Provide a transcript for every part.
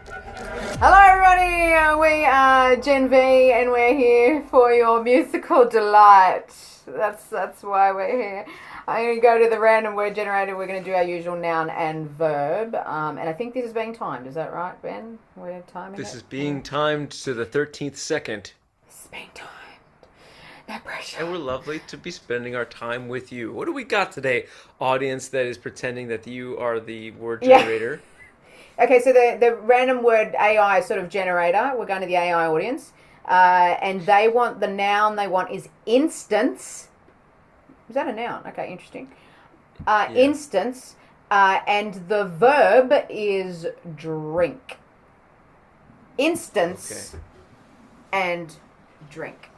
Hello everybody, we are Gen V and we're here for your musical delight. That's why we're here. I'm going to go to the random word generator. We're going to do our usual noun and verb. And I think this is being timed. Is that right, Ben? We're timing This it? is being timed to the 13th second. This is being timed. No pressure. And we're lovely to be spending our time with you. What do we got today, audience that is pretending that you are the word generator? Okay, so the random word AI sort of generator, we're going to the AI audience, and they want the noun they want is instance. Is that a noun? Okay, interesting. Instance, and the verb is drink. Instance and drink.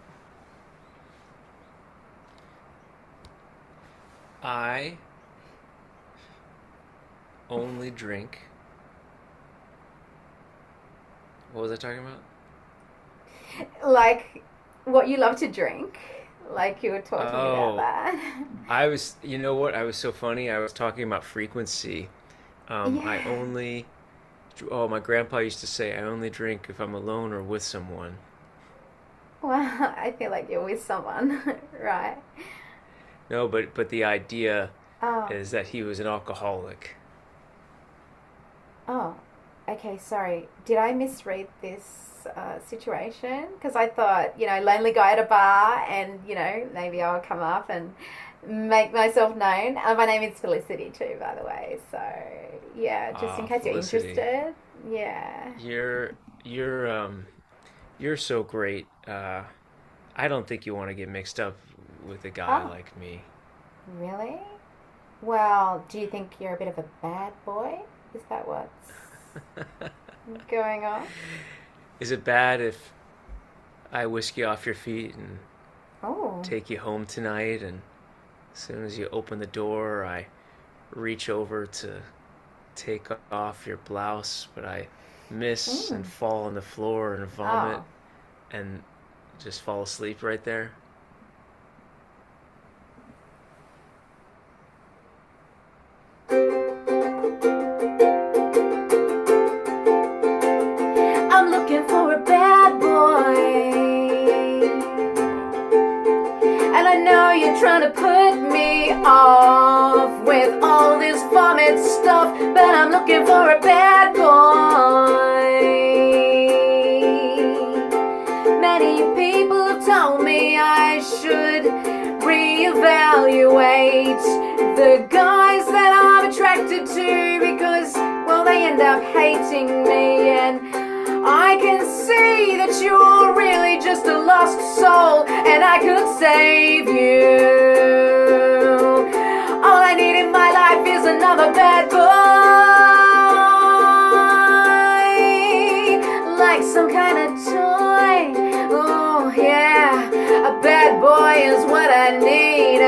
I only drink. What was I talking about? Like what you love to drink. Like you were talking about that. I was, you know what? I was so funny. I was talking about frequency. I only, my grandpa used to say, I only drink if I'm alone or with someone. Well, I feel like you're with someone, right? No, but the idea is that he was an alcoholic. Oh, okay, sorry. Did I misread this situation? Because I thought, lonely guy at a bar and, maybe I'll come up and make myself known. My name is Felicity too, by the way. So, yeah, just in case Felicity. you're interested. Yeah. You're so great. I don't think you want to get mixed up with a guy like me. Really? Well, do you think you're a bit of a bad boy? Is that what's going on? Is it bad if I whisk you off your feet and take you home tonight, and as soon as you open the door, I reach over to take off your blouse, but I miss and fall on the floor and vomit and just fall asleep right there? I'm looking for a bad boy, and I know you're trying to put me off with all this vomit stuff, but I'm looking for a bad boy. Many people have told me I should reevaluate the guys that I'm attracted to because, well, they end up hating me, and I can see that you're really just a lost soul, and I could save you. All I need in my life is another bad boy, like some kind of toy. Oh yeah, a bad boy is what I need.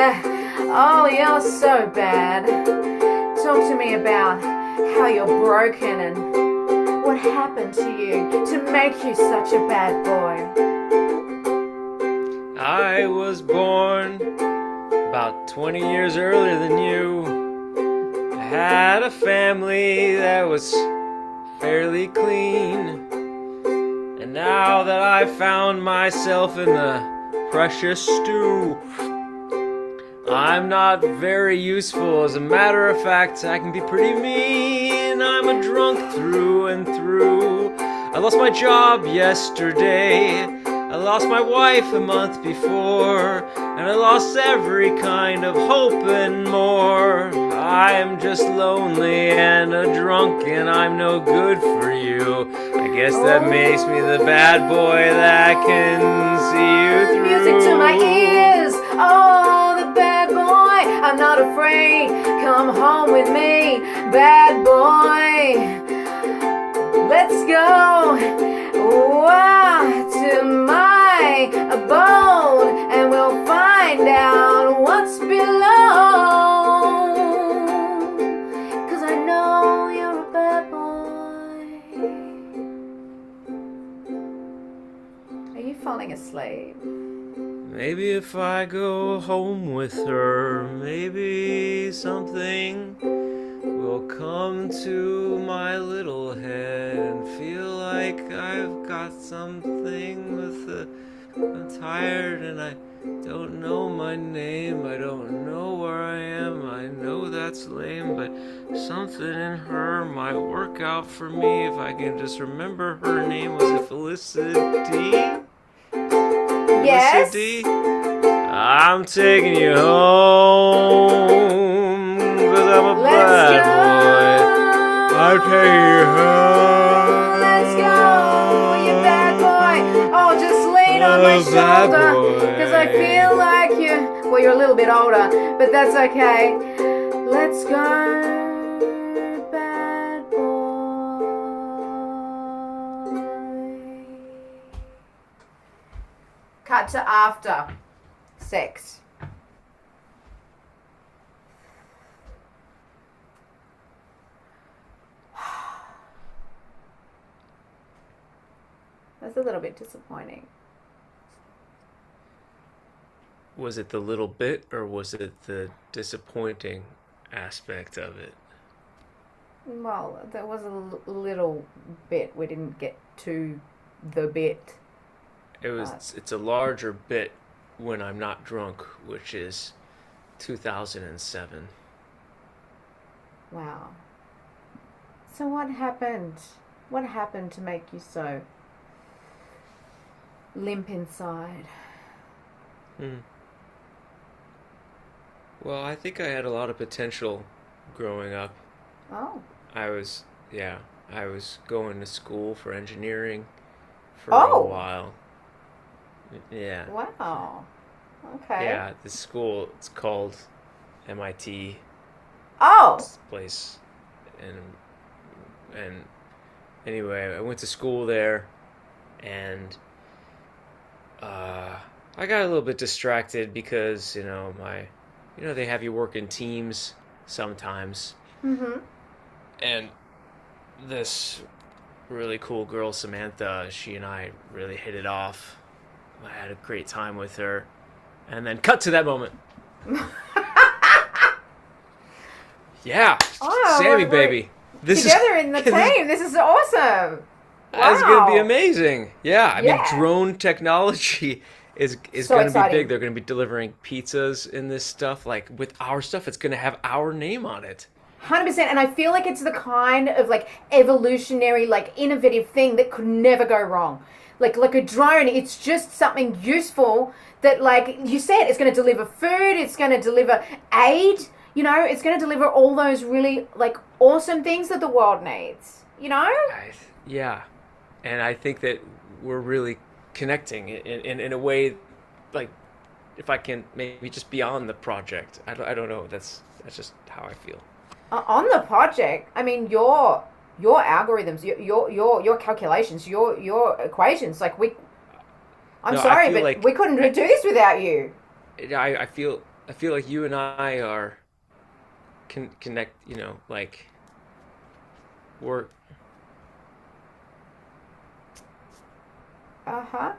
Oh, you're so bad. Talk to me about how you're broken and what happened to you to make you such a bad boy. I was born about 20 years earlier than you. I had a family that was fairly clean. And now that I've found myself in the precious stew, I'm not very useful. As a matter of fact, I can be pretty mean. I'm a drunk through and through. I lost my job yesterday. I lost my wife a month before. And I lost every kind of hope and more. I'm just lonely and a drunk, and I'm no good for you. I guess that makes me the bad boy that can see you through. Music to my ears. Oh, the bad boy. I'm not afraid. Come home with me, bad boy. Let's go to my abode, and we'll find out what's below. 'Cause I know you're a bad boy. Are you falling asleep? Maybe if I go home with her, maybe something will I'll come to my little head and feel like I've got something I'm tired and I don't know my name. I don't know where I am. I know that's lame, but something in her might work out for me if I can just remember her name. Was it Felicity? Yes. Felicity? I'm taking you home, 'cause I'm a bad boy. I'll take you home. Let's go, you bad boy. Oh, just lean on my shoulder, 'cause I feel like well, you're a little bit older, but that's okay. Let's go, bad boy. Cut to after sex. That's a little bit disappointing. Was it the little bit, or was it the disappointing aspect of it? Well, there was a little bit. We didn't get to the bit. It's a larger bit when I'm not drunk, which is 2007. Wow. So what happened? What happened to make you so limp inside? Well, I think I had a lot of potential growing up. Oh. I was going to school for engineering for Oh. a while. Yeah. Wow. Okay. Yeah, this school, it's called MIT. Oh. This place. And anyway, I went to school there, and I got a little bit distracted because, they have you work in teams sometimes. Mm-hmm. And this really cool girl, Samantha, she and I really hit it off. I had a great time with her. And then cut to that moment. Yeah. Oh, Sammy, we're baby. Together in the team. This is awesome. That's Wow. going to be amazing. Yeah. I mean, Yeah. drone technology is So going to be exciting. big. They're going to be delivering pizzas in this stuff. Like, with our stuff, it's going to have our name on it. 100%. And I feel like it's the kind of evolutionary, innovative thing that could never go wrong. Like a drone, it's just something useful that, you said, it's going to deliver food, it's going to deliver aid, it's going to deliver all those really, awesome things that the world needs, Yeah. And I think that we're really connecting in a way, if I can maybe just beyond the project. I don't know. That's just how I feel. On the project, I mean, your algorithms, your calculations, your equations, I'm No, sorry, I feel but like we couldn't do this without you. I feel like you and I are connect. We're. Uh-huh.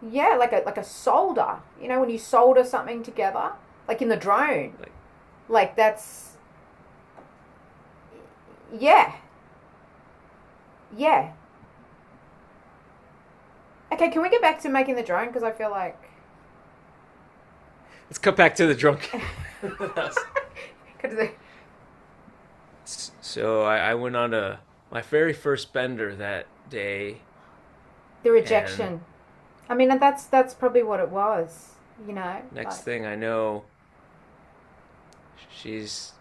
Yeah, like a solder. When you solder something together, in the drone. That's... Yeah. Yeah. Okay, can we get back to making the drone? Because I feel like... Let's cut back to the drunk. So I went on my very first bender that day. The rejection. I mean, that's probably what it was, Next thing I know, she's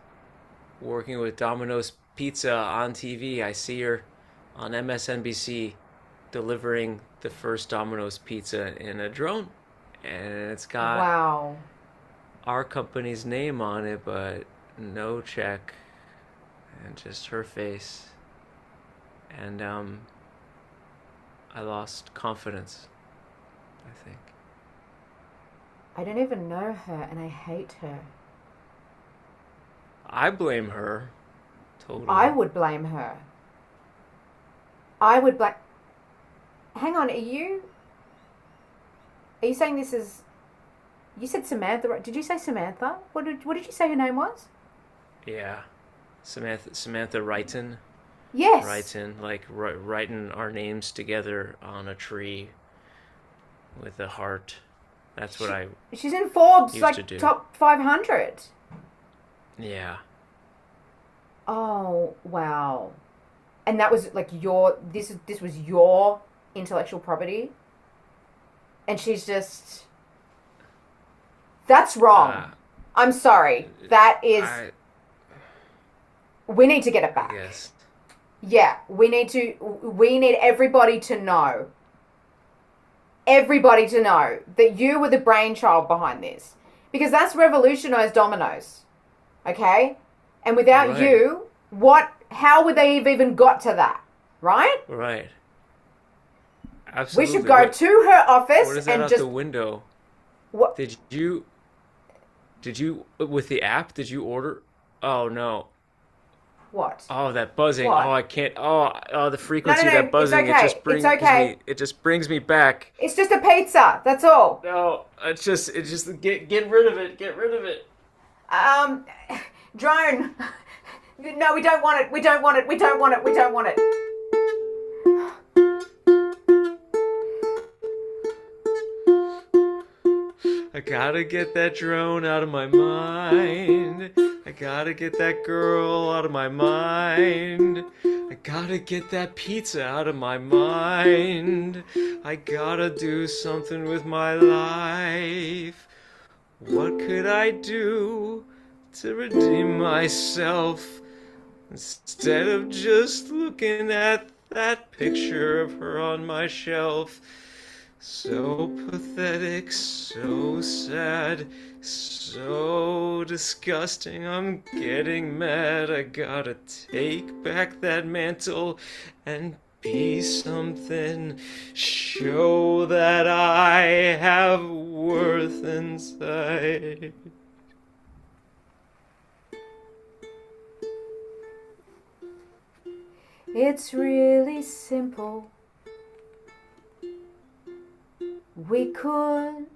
working with Domino's Pizza on TV. I see her on MSNBC delivering the first Domino's Pizza in a drone. And it's got Wow. our company's name on it, but no check. And just her face. And I lost confidence, I think. I don't even know her, and I hate her. I blame her. Totally. I would blame her. Hang on, are you saying this is... You said Samantha, right? Did you say Samantha? What did you say her name was? Yeah. Samantha writing. Yes. Writing, like writing our names together on a tree with a heart. That's what I She's in Forbes used to do. top 500. Yeah. Oh, wow. And that was like this was your intellectual property. And she's just, that's wrong. I'm sorry. That is, we need to get it back. Yes. Yeah, we need everybody to know. Everybody to know that you were the brainchild behind this. Because that's revolutionized dominoes. Okay? And without you, how would they have even got to that? Right? Right. Absolutely. We should go to her office what is that and out just... the window? What? Did you, with the app, did you order? Oh, no. What? Oh, that buzzing. What? Oh, I can't. Oh, the frequency No, of that buzzing. it's okay. It just brings me back. It's just a pizza. That's all. No, it's just get rid of it. Get rid of it. Drone. No, we don't want it. We don't want it. We don't want it. We don't want it. I gotta get that drone out of my mind. I gotta get that girl out of my mind. I gotta get that pizza out of my mind. I gotta do something with my life. What could I do to redeem myself instead of just looking at that picture of her on my shelf? So pathetic, so sad, so disgusting, I'm getting mad. I gotta take back that mantle and be something. Show that I have worth inside. It's really simple. We could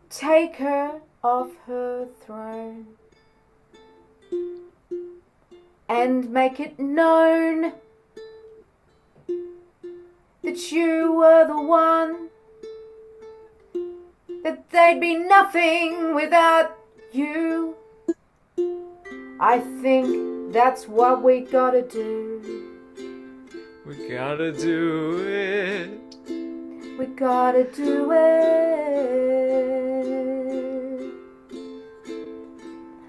take her off her throne and make it known that you were the one, that they'd be nothing without you. I think that's what we gotta do. We gotta do it. We gotta do it.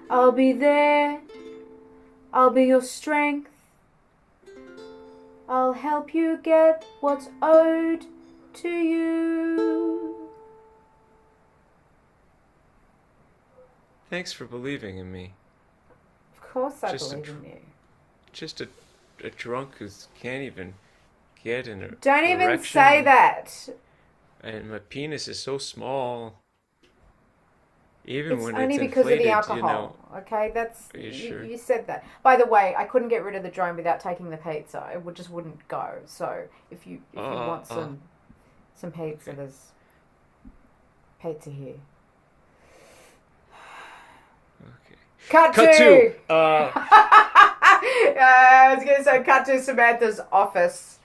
I'll be there. I'll be your strength. I'll help you get what's owed to you. Thanks for believing in me. Of course I believe in you. Just a drunk who can't even get in a Don't even erection. say that. And my penis is so small. Even It's when only it's because of inflated, the alcohol. you know. Okay, that's Are you sure? you said that. By the way, I couldn't get rid of the drone without taking the pizza. It just wouldn't go. So if you want some pizza, Okay. there's pizza here. Okay. Cut to I was going to say cut to Samantha's office.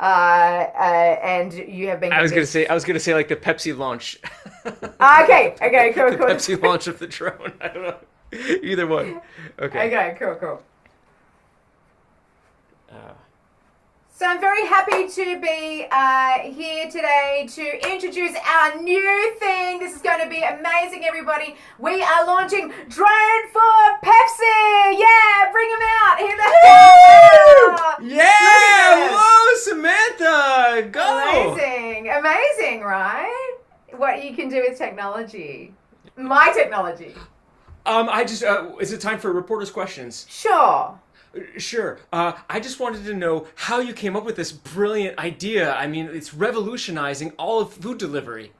And you have been. I was gonna say like the Pepsi launch. Okay, cool. The Pepsi launch of the drone. I don't know. Either one. Okay. Okay, cool. So I'm very happy to be here today to introduce our new thing. This is going to be amazing, everybody. We are launching Drone for Pepsi. Yeah, bring them out. Here they are. Yeah! Whoa, Samantha! Go! Amazing, right? What you can do with technology. My technology. Is it time for reporters' questions? Sure. Sure. I just wanted to know how you came up with this brilliant idea. I mean, it's revolutionizing all of food delivery.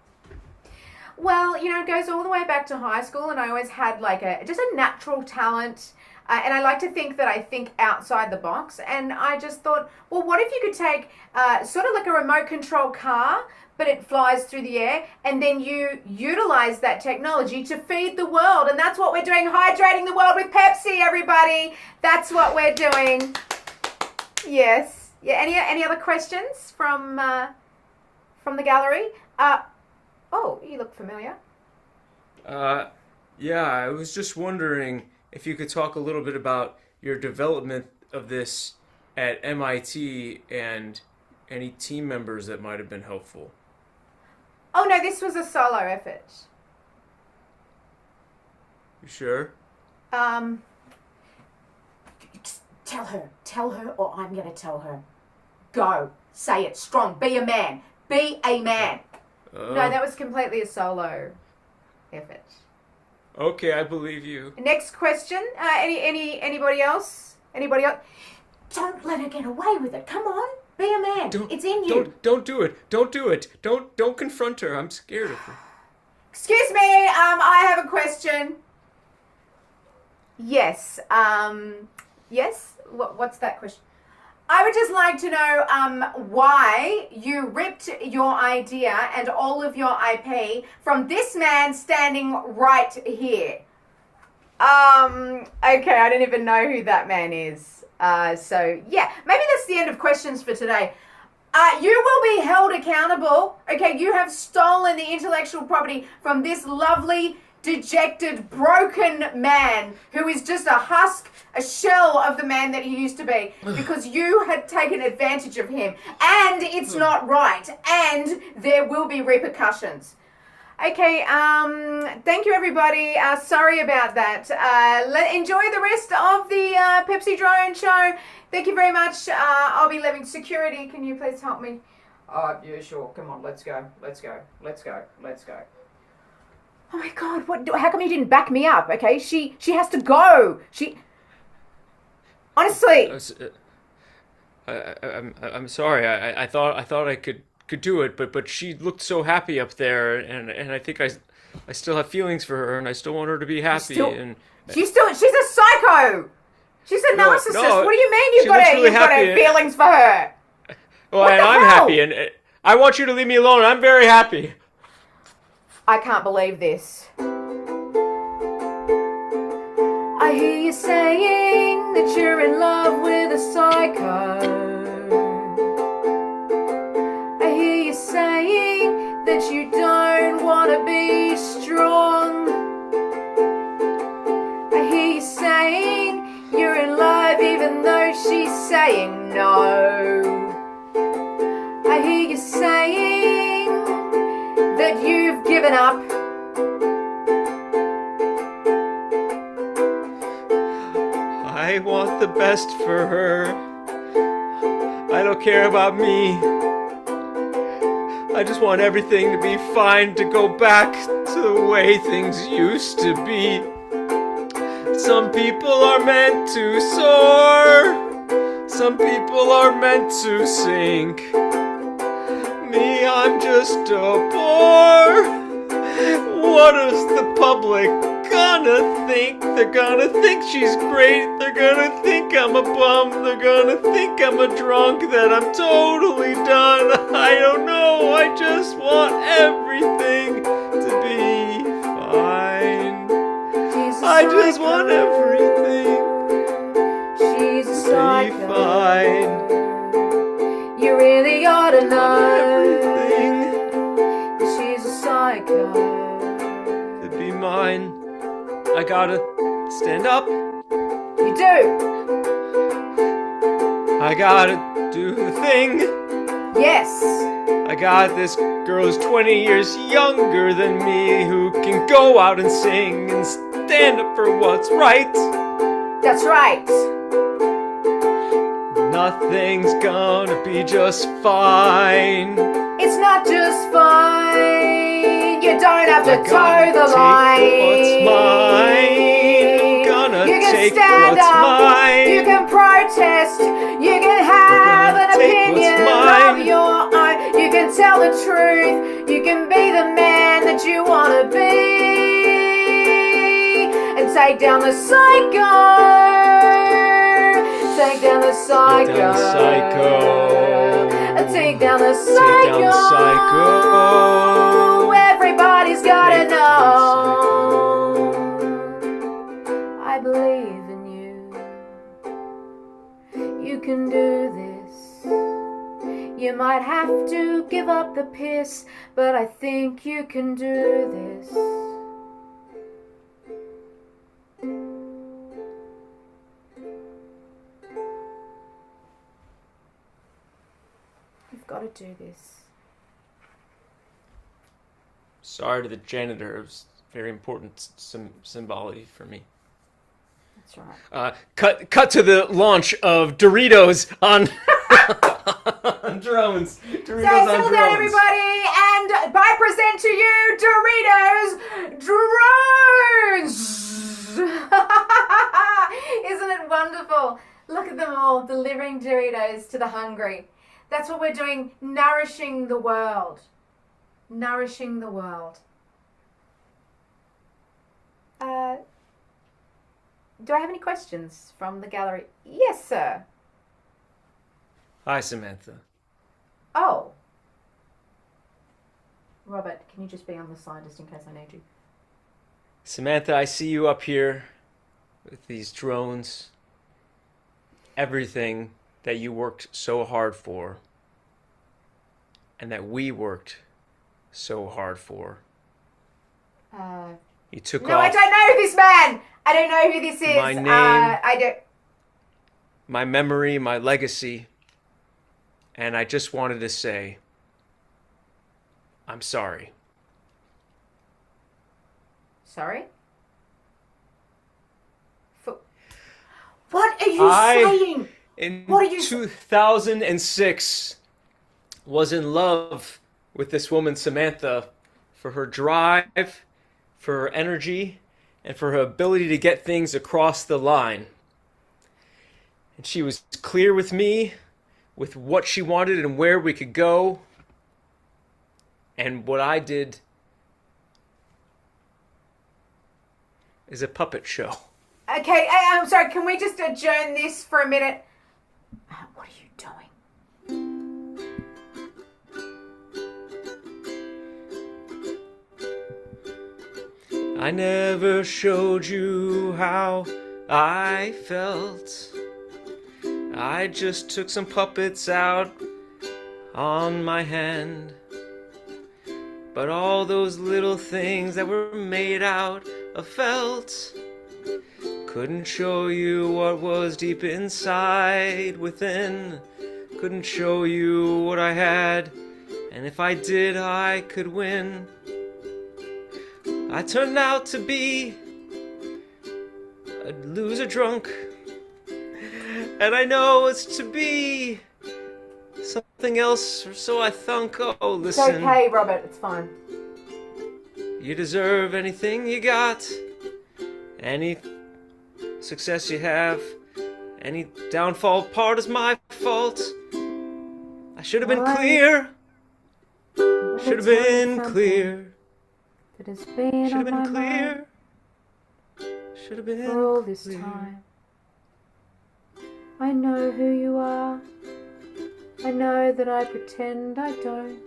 Well, it goes all the way back to high school, and I always had like just a natural talent And I like to think that I think outside the box. And I just thought, well, what if you could take sort of like a remote control car, but it flies through the air, and then you utilize that technology to feed the world. And that's what we're doing, hydrating the world with Pepsi, everybody. That's what we're doing. Yes. Yeah. Any other questions from the gallery? Oh, you look familiar. Yeah, I was just wondering if you could talk a little bit about your development of this at MIT and any team members that might have been helpful. Oh, no, this was a solo effort. You sure? Tell her, or I'm going to tell her. Go. Say it strong. Be a man. Be a man. No, that was completely a solo effort. Okay, I believe you. Next question. Anybody else? Anybody else? Don't let her get away with it. Come on. Be a man. It's in you. Don't do it. Don't do it. Don't confront her. I'm scared of her. Excuse me. I have a question. Yes. Yes. What's that question? I would just like to know why you ripped your idea and all of your IP from this man standing right here. Okay, I don't even know who that man is. So, yeah, maybe that's the end of questions for today. You will be held accountable. Okay, you have stolen the intellectual property from this lovely, dejected, broken man who is just a husk, a shell of the man that he used to be, because you had taken advantage of him, and it's not right, and there will be repercussions. Okay, thank you everybody. Sorry about that. Enjoy the rest of the Pepsi Drone show. Thank you very much. I'll be leaving. Security, can you please help me? Yeah, sure. Come on, let's go. Let's go. Let's go. Let's go. Oh my God! How come you didn't back me up? Okay, she has to go. Honestly. I'm sorry. I thought I could do it, but she looked so happy up there, and I think I still have feelings for her, and I still want her to be happy. She's a psycho. She's a narcissist. No, what do you mean you've got feelings for her? Well, and I'm happy, and I want you to leave me alone. I'm very happy. I can't believe this. I hear you saying that you're in love with a psycho. I hear you saying that you don't want to be strong. I hear you saying you're in love even though she's saying no. I hear you saying that you've given up. I want the best for her. I don't care about me. I just want everything to be fine, to go back to the way things used to be. Some people are meant to soar. Some people are meant to sink. Me, I'm just a bore. What is the public gonna think? They're gonna think she's great. They're gonna think I'm a bum. They're gonna think I'm a drunk, that I'm totally done. I don't know. I just want everything to be fine. I just want everything She's a psycho. to be fine. You really ought to know Everything she's a psycho. to be mine. I gotta stand up. You do. I gotta do the thing. Yes. I got this girl who's 20 years younger than me, who can go out and sing and stand up for what's right. That's right. Nothing's gonna be just fine. It's not just fine. You don't have to I gotta toe the take line. what's mine. Gonna You can take stand what's up. mine. You can protest. You can have gonna an take what's opinion mine. of your own. You can tell the truth. You can be the man that you want to be. And Take down the psycho. Take down the psycho. Take down the psycho. Everybody's gotta know. I believe in you. You can do this. You might have to give up the piss, but I think you can do this. You've got to do this. Sorry to the janitor. It was very important symbology for me. That's right. Cut to the launch of Doritos on on drones. Doritos Say on settle drones. down, everybody, and I present to you Doritos drones. Isn't it wonderful? Look at them all delivering Doritos to the hungry. That's what we're doing, nourishing the world. Nourishing the world. Do I have any questions from the gallery? Yes, sir. Hi, Samantha. Oh. Robert, can you just be on the side just in case I need you? Samantha, I see you up here with these drones. Everything that you worked so hard for and that we worked so hard for. You took No, off I don't know this man. I don't know who this is. my name, I don't. my memory, my legacy, and I just wanted to say, I'm sorry. Sorry? What are you saying? In What are you 2006, was in love with this woman, Samantha, for her drive, for her energy, and for her ability to get things across the line. And she was clear with me with what she wanted and where we could go. And what I did is a puppet show. Okay, I'm sorry. Can we just adjourn this for a minute? What are you doing? I never showed you how I felt. I just took some puppets out on my hand. But all those little things that were made out of felt couldn't show you what was deep inside within. Couldn't show you what I had, and if I did, I could win. I turned out to be a loser drunk, and I know it's to be something else, or so I thunk. Oh, listen. It's okay, Robert. It's fine. You deserve anything you got, any success you have, any downfall part is my fault. I should have been clear. Should have been clear. That has been Should have on been my clear. mind Should have been for all this clear. time. I know who you are. I know that I pretend I don't.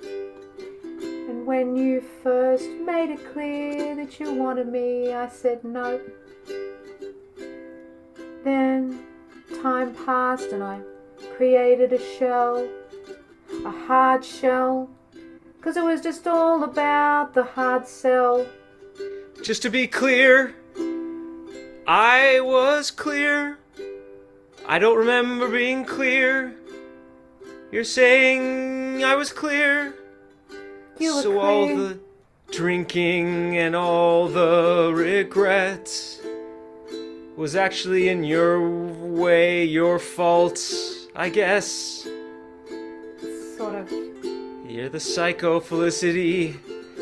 And when you first made it clear that you wanted me, I said no. Then time passed and I created a shell, a hard shell, 'cause it was just all about the hard sell. Just to be clear, I was clear. I don't remember being clear. You're saying I was clear. You were So clear. all the drinking and all the regrets was actually in your way, your fault, I guess. Sort of. You're the psycho Felicity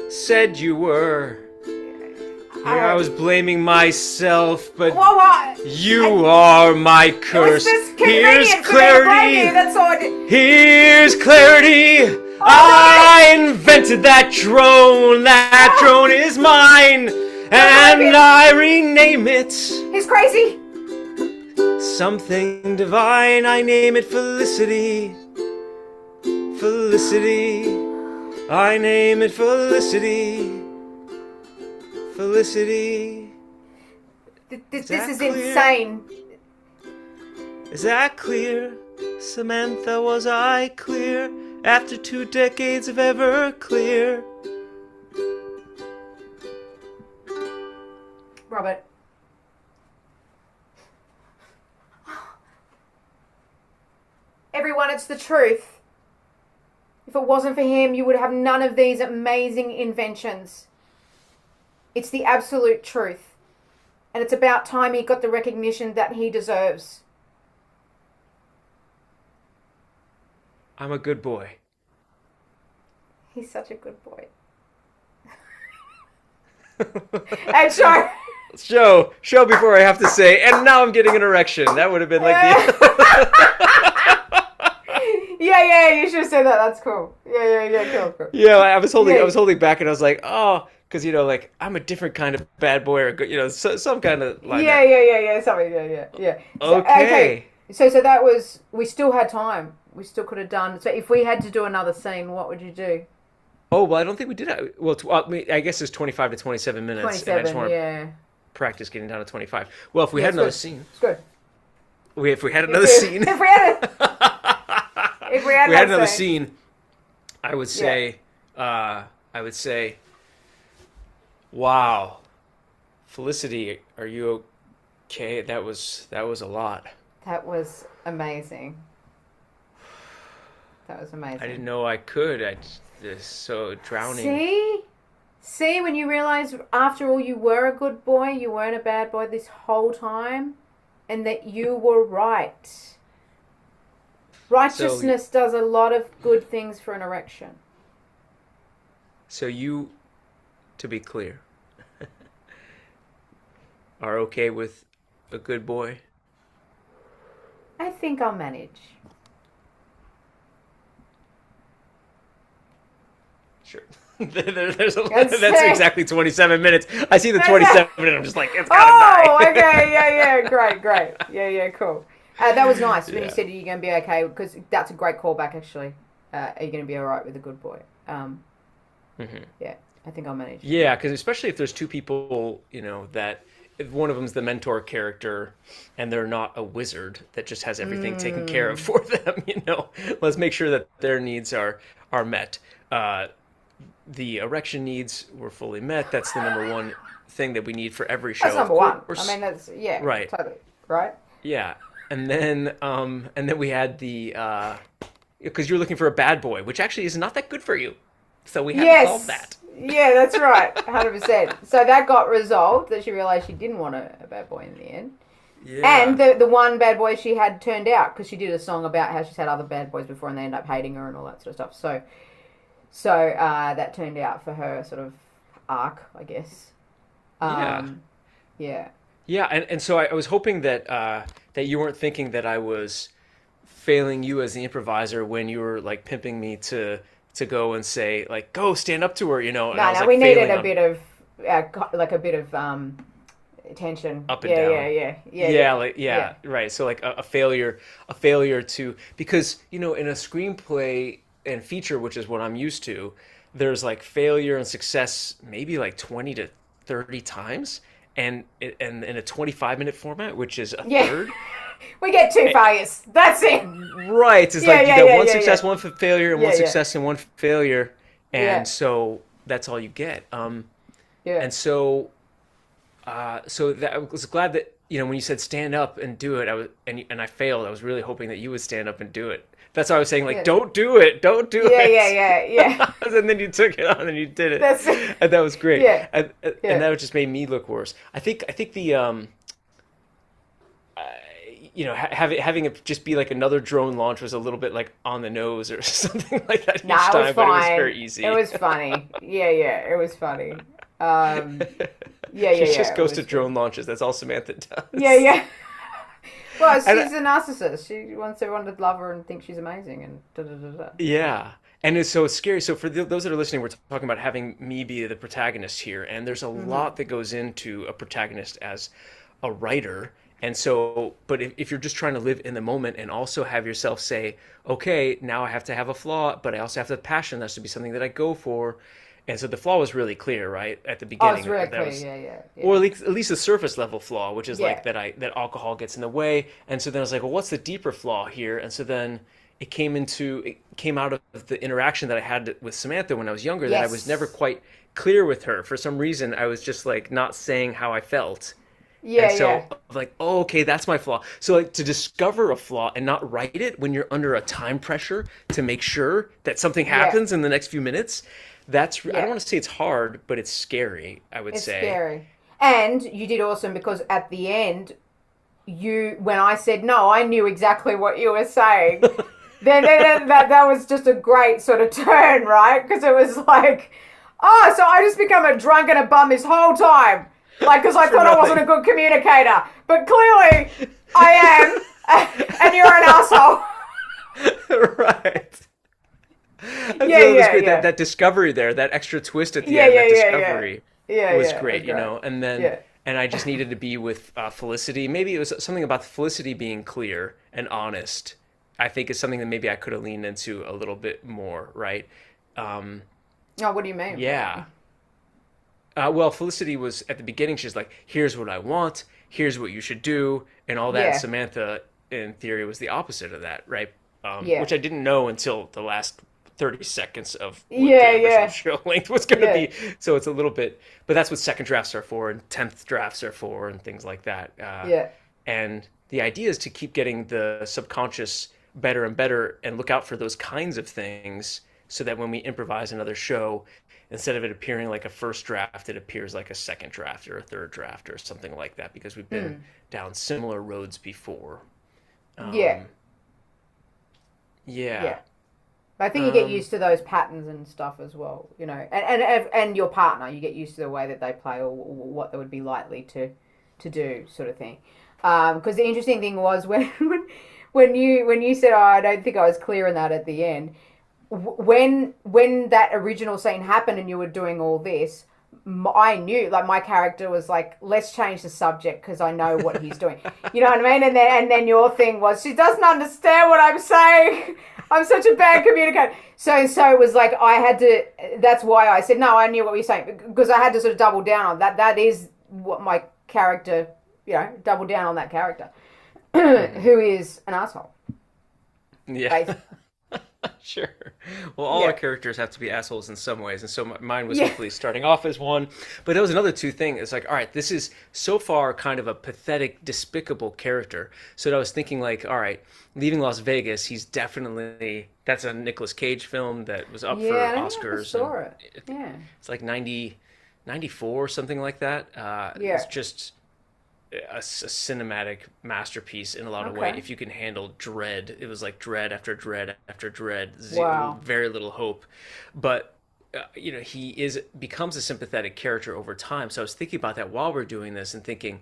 said you were. Here I was blaming myself, but What? you are my It was curse. just Here's convenient for me to blame you, clarity. that's all I did. Here's clarity. I invented that drone. That drone is mine. and I rename it He's crazy. something divine. I name it Felicity. Felicity. I name it Felicity. Felicity. This that is clear? insane. Is that clear? Samantha, was I clear? After 2 decades of Everclear. Robert. Everyone, it's the truth. If it wasn't for him, you would have none of these amazing inventions. It's the absolute truth. And it's about time he got the recognition that he deserves. I'm a good boy. He's such a good boy. And show before I have to say, and now I'm getting an erection. That would have been like Yeah, you should have said that. That's cool. Yeah, cool. Yeah, I was holding back, and I was like, oh, because like I'm a different kind of bad boy, or some kind of like Yeah, something. Yeah. Okay. So that was. We still had time. We still could have done. So if we had to do another scene, what would you do? Oh, well, I don't think we did it. Well, I guess it's 25 to 27 minutes. 27, and I just want to practice getting down to 25. Well, if we had another scene. It's good. If we had another scene. If we had another scene, I would say, wow, Felicity, are you okay? That was a lot. That was amazing. That was amazing. I didn't know I could. So drowning. See, when you realize after all you were a good boy, you weren't a bad boy this whole time, and that you were right. Righteousness does a lot of good things for an erection. So you, to be clear, are okay with a good boy? I think I'll manage. Sure. That's exactly 27 minutes. I see the 27 and I'm just like, it's gotta die. Oh, okay, yeah, great. Yeah, cool. That was nice when you said you're going to be okay, because that's a great callback, actually. Are you going to be all right with a good boy? Yeah, I think I'll manage. Yeah, because especially if there's two people, that if one of them's the mentor character and they're not a wizard that just has everything taken care of for them, let's make sure that their needs are met. The erection needs were fully met. That's the number one thing that we need for every show. That's number one. I mean, that's, right. Totally, right? Yeah. And then we had the, because you're looking for a bad boy, which actually is not that good for you. So we had to solve that. Yeah, that's right. 100%. So that got resolved, that she realized she didn't want a bad boy in the end. Yeah. And the one bad boy she had turned out, because she did a song about how she's had other bad boys before and they end up hating her and all that sort of stuff. So that turned out for her sort of arc, I guess. Yeah. Yeah, and so I was hoping that that you weren't thinking that I was failing you as the improviser when you were like pimping me to go and say like, go stand up to her, And No, I was, we needed a bit of tension. Up and down. Yeah. Right. So like a failure to, because in a screenplay and feature, which is what I'm used to, there's like failure and success maybe like 20 to 30 times, and in a 25-minute format, which is a third. We get 2 failures. That's it. Right. It's you got one success, one failure, and one success and one failure, and so that's all you get. And so that I was glad that when you said stand up and do it, I failed. I was really hoping that you would stand up and do it. That's why I was saying, like, don't do it. Yeah. And then you took it on and you did it. And that was great. Yeah. And that just made me look worse. I think the having it just be like another drone launch was a little bit like on the nose or something like that each time, it was fine. But it was very easy. It was funny. Yeah, it was funny. She just goes to drone launches. That's all Samantha does. Yeah. Well, she's a narcissist. She wants everyone to love her and think she's amazing and da-da-da-da. Yeah. And it's so scary. So for those that are listening, we're talking about having me be the protagonist here, and there's a lot that goes into a protagonist as a writer. And so, but if you're just trying to live in the moment and also have yourself say, okay, now I have to have a flaw, but I also have the passion. That should be something that I go for. And so the flaw was really clear, right, at the beginning. Oh, it's really clear, yeah. Or at least a surface level flaw, which is like that alcohol gets in the way. And so then I was like, well, what's the deeper flaw here? And so then it came out of the interaction that I had with Samantha when I was younger, that I was never quite clear with her. For some reason, I was just like not saying how I felt. Yeah, and so like, oh, okay, that's my flaw. So like to discover a flaw and not write it when you're under a time pressure to make sure that something happens in the next few minutes, that's I don't want to say it's hard, but it's scary, I would say. It's scary. And you did awesome because at the end, when I said no, I knew exactly what you were saying. then that was just a great sort of turn, right? Because it was like, oh, so I just become a drunk and a bum this whole time. Like, because I thought I wasn't a good communicator. But clearly, I am. And you're an asshole. Right. It was great. That discovery there, that extra twist at the end, that discovery was great, you know? And then, and I just needed to be with Felicity. Maybe it was something about Felicity being clear and honest. I think is something that maybe I could have leaned into a little bit more, right? What do you mean? Yeah. Well, Felicity was, at the beginning, she's like, here's what I want, here's what you should do, and all that. Samantha, in theory, was the opposite of that, right? Which I didn't know until the last 30 seconds of what the original show length was going to be. So it's a little bit, but that's what second drafts are for, and 10th drafts are for, and things like that. And the idea is to keep getting the subconscious better and better and look out for those kinds of things so that when we improvise another show, instead of it appearing like a first draft, it appears like a second draft or a third draft or something like that, because we've been down similar roads before. Yeah. I think you get used to those patterns and stuff as well, you know, and your partner, you get used to the way that they play or what they would be likely to do, sort of thing. Because the interesting thing was when you said, oh, I don't think I was clear in that at the end, when that original scene happened and you were doing all this, I knew, like, my character was like, let's change the subject because I know what he's doing. You know what I mean? And then your thing was, she doesn't understand what I'm saying. I'm such a bad communicator. So it was like I had to, that's why I said, no, I knew what you're saying, because I had to sort of double down on that. That is what my character, you know, double down on that character who is an asshole. Yeah. Sure. Well, all our characters have to be assholes in some ways, and so mine was hopefully starting off as one. But there was another two thing. It's like, all right, this is so far kind of a pathetic, despicable character. So I was thinking, like, all right, Leaving Las Vegas, he's definitely, that's a Nicolas Cage film that was up for Oscars. I saw it. It's like 94, something like that. It's just a cinematic masterpiece in a lot of ways. If you can handle dread, it was like dread after dread after dread. Very little hope, but you know, he becomes a sympathetic character over time. So I was thinking about that while we're doing this and thinking,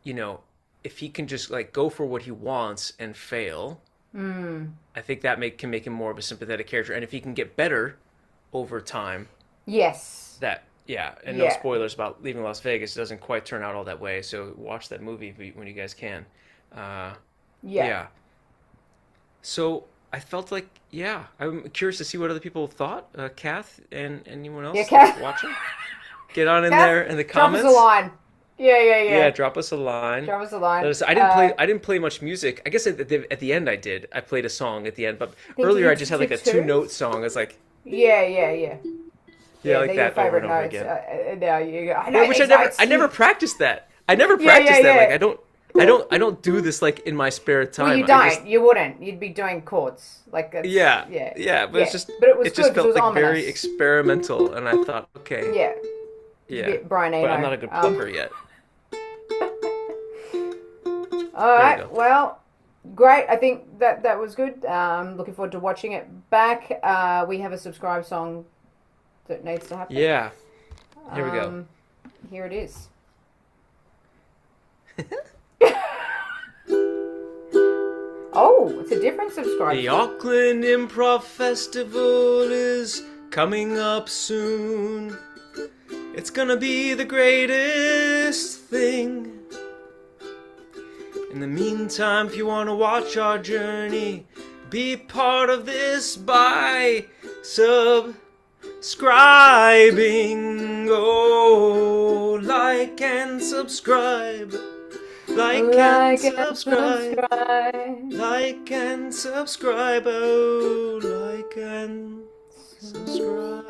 you know, if he can just like go for what he wants and fail, I think that can make him more of a sympathetic character. And if he can get better over time, no spoilers about Leaving Las Vegas. It doesn't quite turn out all that way, so watch that movie when you guys can. So I felt like, I'm curious to see what other people thought. Kath and anyone else that's watching? Get on in there in the comments. Drop us a line. Yeah, drop us a line. I didn't play much music. I guess at the end I did. I played a song at the end, but earlier I just had like a 2-note song. It's like... Yeah. Yeah, like that over and over again. I never practiced that. That. Like I don't do this like in my spare time. Well, you don't. You wouldn't. You'd be doing chords. Like but it's just it just felt like very experimental, and I thought, okay. Yeah. Brian Eno. But I'm not a good plucker yet. All right. Well, great. I think that was good. Looking forward to watching it back. We have a subscribe song that needs to happen. Yeah. Here we go. Here it is. Oh, it's a different subscribe. The Auckland Improv Festival is coming up soon. It's gonna be the greatest thing. In the meantime, if you wanna watch our journey, be part of this by subscribing. Oh, like and subscribe. Like and subscribe. Like and subscribe. Oh, like and subscribe.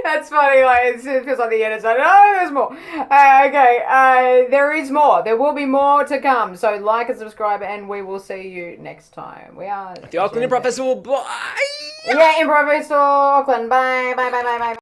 That's funny, like, it feels like the end. So, no, there's more. Okay, there is more. There will be more to come. So, like and subscribe, and we will see you next time. We are... The Auckland Improv Festival. Bye! Yeah, Improv Festival, Auckland. Bye, bye, bye, bye, bye.